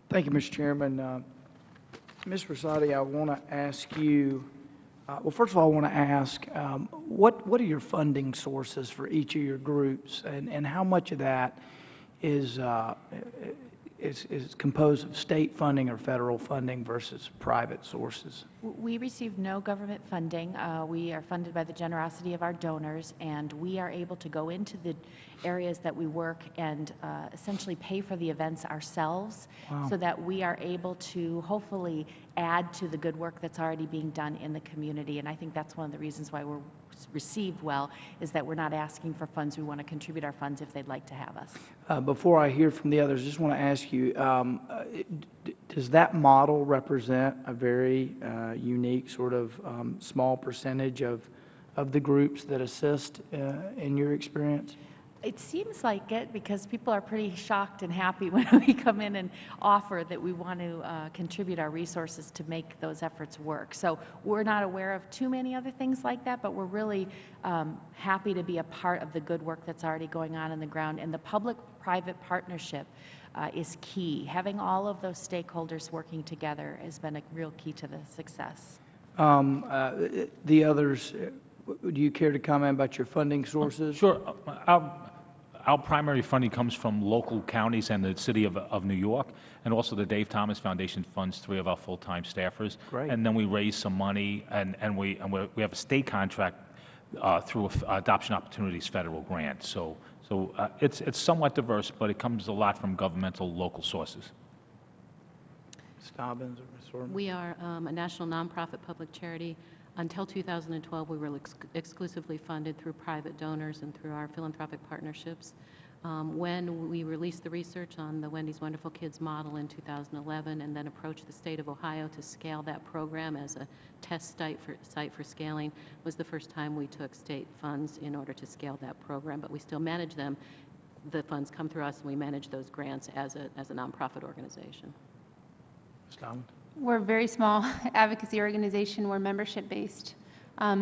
Thank you, Mr. Chairman. Ms. Rosati, I want to ask you, well, first of all, I want to ask, what are your funding sources for each of your groups, and how much of that is composed of state funding or federal funding versus private sources? We receive no government funding. We are funded by the generosity of our donors, and we are able to go into the areas that we work and essentially pay for the events ourselves. Wow. So that we are able to hopefully add to the good work that's already being done in the community. And I think that's one of the reasons why we're received well, is that we're not asking for funds. We want to contribute our funds if they'd like to have us. Before I hear from the others, just want to ask you, does that model represent a very unique sort of small percentage of the groups that assist in your experience? It seems like it, because people are pretty shocked and happy when we come in and offer that we want to contribute our resources to make those efforts work. So we're not aware of too many other things like that, but we're really happy to be a part of the good work that's already going on the ground. And the public-private partnership is key. Having all of those stakeholders working together has been a real key to the success. The others, do you care to comment about your funding sources? Sure. Our primary funding comes from local counties and the city of New York, and also the Dave Thomas Foundation funds 3 of our full-time staffers. Great. And then we raise some money, and we have a state contract through Adoption Opportunities federal grant. So it's somewhat diverse, but it comes a lot from governmental local sources. Ms. Dobbins or Ms. Soronen? We are a national nonprofit public charity. Until 2012, we were exclusively funded through private donors and through our philanthropic partnerships. When we released the research on the Wendy's Wonderful Kids model in 2011 and then approached the state of Ohio to scale that program as a test site for scaling, was the first time we took state funds in order to scale that program, but we still manage them. The funds come through us, and we manage those grants as a nonprofit organization. Ms. Dobbins? We're a very small advocacy organization. We're membership-based.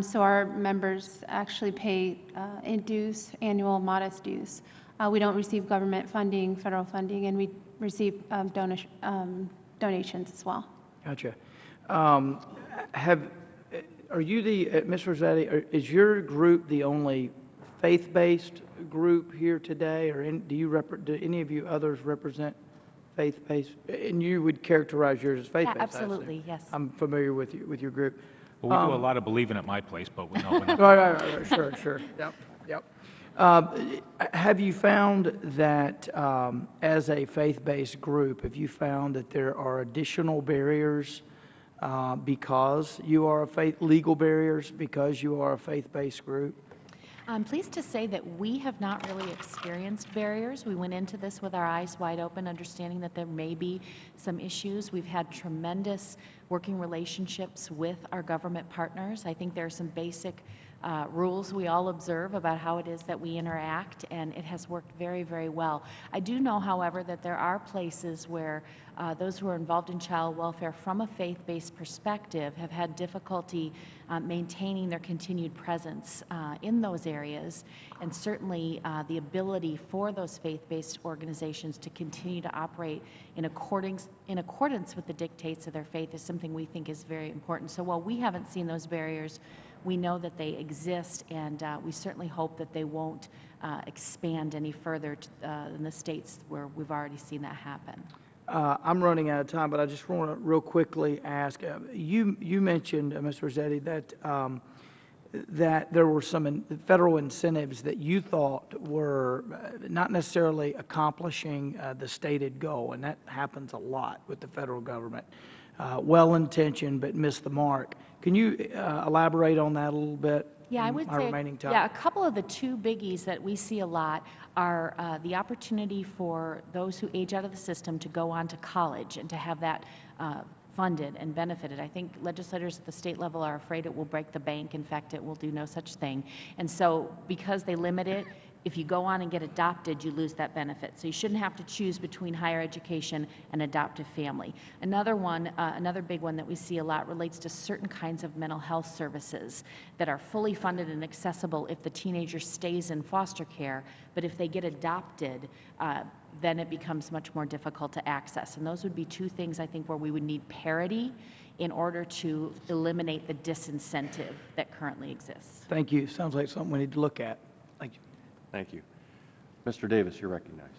So our members actually pay in dues, annual modest dues. We don't receive government funding, federal funding, and we receive donations as well. Gotcha. Are you the, Ms. Rosati, is your group the only faith-based group here today, or do any of you others represent faith-based? And you would characterize yours as faith-based? Yeah, absolutely, yes. I'm familiar with your group. Well, we do a lot of believing at my place, but we know. Right, sure. Yep. Have you found that as a faith-based group, have you found that there are additional barriers because you are legal barriers because you are a faith-based group? I'm pleased to say that we have not really experienced barriers. We went into this with our eyes wide open, understanding that there may be some issues. We've had tremendous working relationships with our government partners. I think there are some basic rules we all observe about how it is that we interact, and it has worked very, very well. I do know, however, that there are places where those who are involved in child welfare from a faith-based perspective have had difficulty maintaining their continued presence in those areas, and certainly the ability for those faith-based organizations to continue to operate in accordance with the dictates of their faith is something we think is very important. So while we haven't seen those barriers, we know that they exist, and we certainly hope that they won't expand any further in the states where we've already seen that happen. I'm running out of time, but I just want to real quickly ask, you mentioned, Mr. Rosati, that there were some federal incentives that you thought were not necessarily accomplishing the stated goal, and that happens a lot with the federal government. Well-intentioned, but missed the mark. Can you elaborate on that a little bit? Yeah, I would say, remaining time? yeah, a couple of the two biggies that we see a lot are the opportunity for those who age out of the system to go on to college and to have that funded and benefited. I think legislators at the state level are afraid it will break the bank. In fact, it will do no such thing. And so because they limit it, if you go on and get adopted, you lose that benefit. So you shouldn't have to choose between higher education and adoptive family. Another one, another big one that we see a lot relates to certain kinds of mental health services that are fully funded and accessible if the teenager stays in foster care, but if they get adopted, then it becomes much more difficult to access. And those would be two things, I think, where we would need parity in order to eliminate the disincentive that currently exists. Thank you. Sounds like something we need to look at. Thank you. Thank you. Mr. Davis, you're recognized.